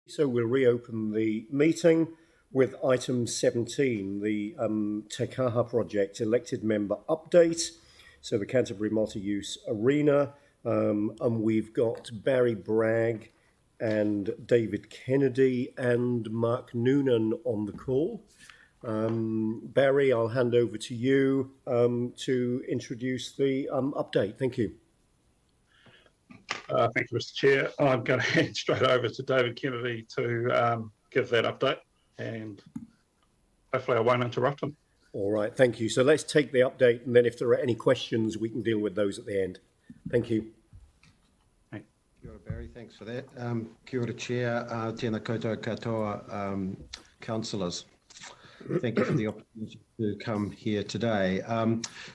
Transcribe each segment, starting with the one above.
So we'll reopen the meeting with item 17, the Te Kaha project elected member update. So the Canterbury Multi-Use Arena, and we've got Barry Bragg and David Kennedy and Mark Noonan on the call. Barry, I'll hand over to you to introduce the update. Thank you. Thank you, Mr. Chair. I'm going to hand straight over to David Kennedy to give that update, and hopefully I won't interrupt him. All right, thank you. So let's take the update, and then if there are any questions, we can deal with those at the end. Thank you. Kia ora, Barry, thanks for that. Kia ora, Chair, tēnā koutou katoa, councillors. Thank you for the opportunity to come here today.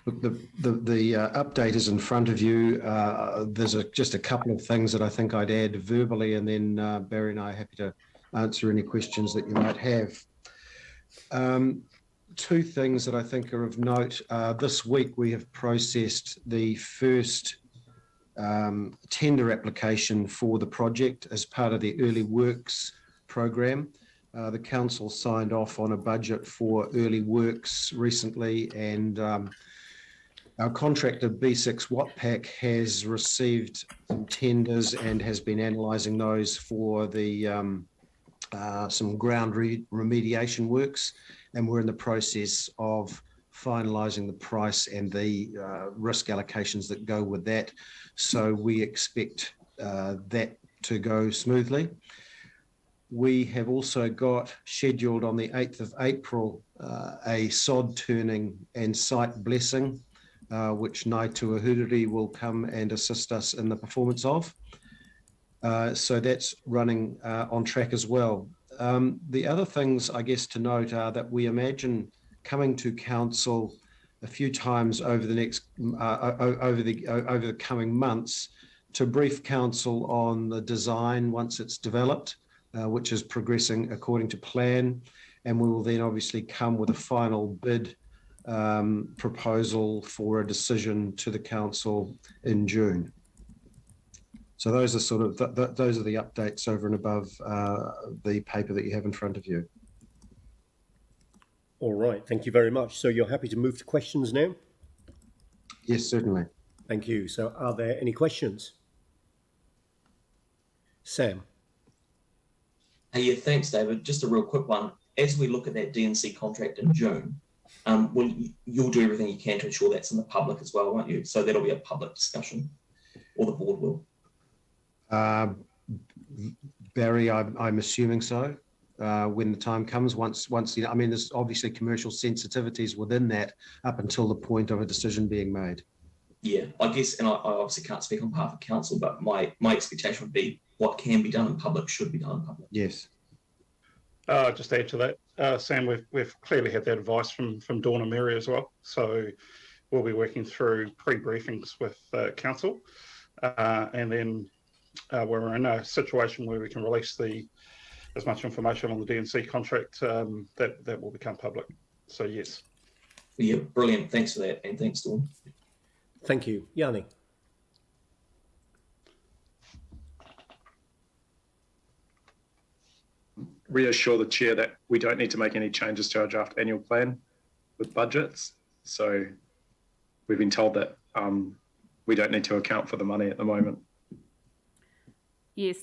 Look, the update is in front of you. There's just a couple of things that I think I'd add verbally, and then Barry and I are happy to answer any questions that you might have. Two things that I think are of note. This week we have processed the first tender application for the project as part of the early works program. The council signed off on a budget for early works recently, and our contractor B6 Wattpac has received some tenders and has been analysing those for the some ground remediation works, and we're in the process of finalising the price and the risk allocations that go with that. So we expect that to go smoothly. We have also got scheduled on the 8th of April a sod turning and site blessing, which Nai Tuahuriri will come and assist us in the performance of. So that's running on track as well. The other things, I guess, to note are that we imagine coming to council a few times over the next over the coming months to brief council on the design once it's developed, which is progressing according to plan, and we will then obviously come with a final bid proposal for a decision to the council in June. So those are sort of those are the updates over and above the paper that you have in front of you. All right, thank you very much. So you're happy to move to questions now? Yes, certainly. Thank you. So are there any questions? Sam. Yeah, thanks, David. Just a real quick one. As we look at that DNC contract in June, you'll do everything you can to ensure that's in the public as well, won't you? So that'll be a public discussion, or the board will. Barry, I'm assuming so. When the time comes, once you know, I mean, there's obviously commercial sensitivities within that up until the point of a decision being made. Yeah, I guess, and I obviously can't speak on behalf of council, but my expectation would be what can be done in public should be done in public. Yes. Just add to that, Sam, we've clearly had that advice from Dawn and Mary as well. So we'll be working through pre-briefings with council, and then we're in a situation where we can release as much information on the DNC contract that will become public. So yes. Yeah, brilliant. Thanks for that, and thanks, Dawn. Thank you. Yanni. Reassure the chair that we don't need to make any changes to our draft annual plan with budgets. So we've been told that we don't need to account for the money at the moment. Yes.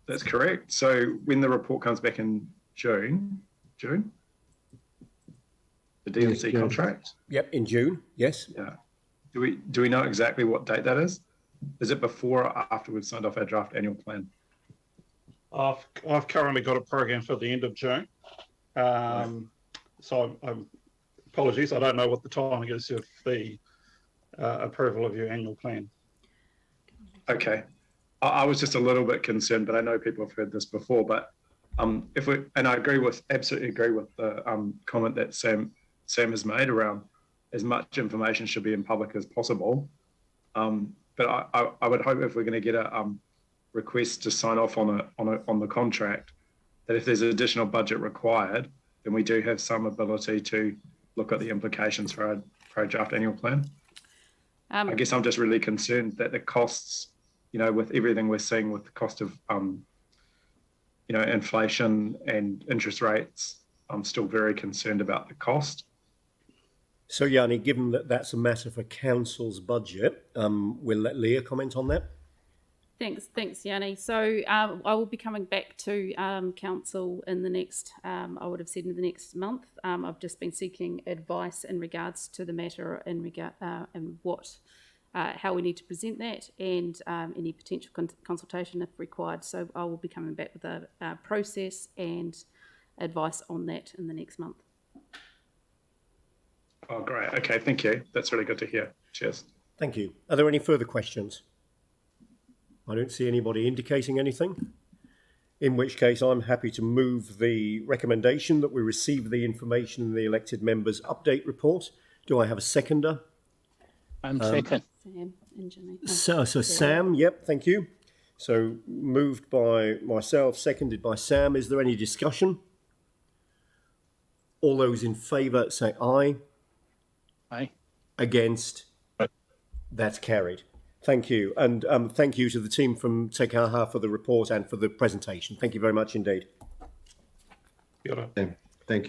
That's correct. So when the report comes back in June, the DNC contract. Yep, in June. Yes. Yeah. Do we know exactly what date that is? Is it before or after we've signed off our draft annual plan? I've currently got a program for the end of June. So apologies, I don't know what the timing is of the approval of your annual plan. Okay. I was just a little bit concerned, but I know people have heard this before, but and I absolutely agree with the comment that Sam has made around as much information should be in public as possible. But I would hope if we're going to get a request to sign off on the contract, that if there's additional budget required, then we do have some ability to look at the implications for our draft annual plan. I guess I'm just really concerned that the costs with everything we're seeing with the cost of, inflation and interest rates, I'm still very concerned about the cost. So, Yanni, given that that's a matter for council's budget, we'll let Leah comment on that. Thanks, Yanni. So I will be coming back to council in the next, I would have said in the next month. I've just been seeking advice in regards to the matter and how we need to present that, and any potential consultation if required. So I will be coming back with a process and advice on that in the next month. Oh, great. Okay, thank you. That's really good to hear. Cheers. Thank you. Are there any further questions? I don't see anybody indicating anything. In which case, I'm happy to move the recommendation that we receive the information in the elected members' update report. Do I have a seconder? I'm second. Sam and Jimmy. So Sam, yep, thank you. So moved by myself, seconded by Sam. Is there any discussion? All those in favour say aye. Aye. Against? That's carried. Thank you. And thank you to the team from Te Kaha for the report and for the presentation. Thank you very much indeed. Kia ora. Thank you.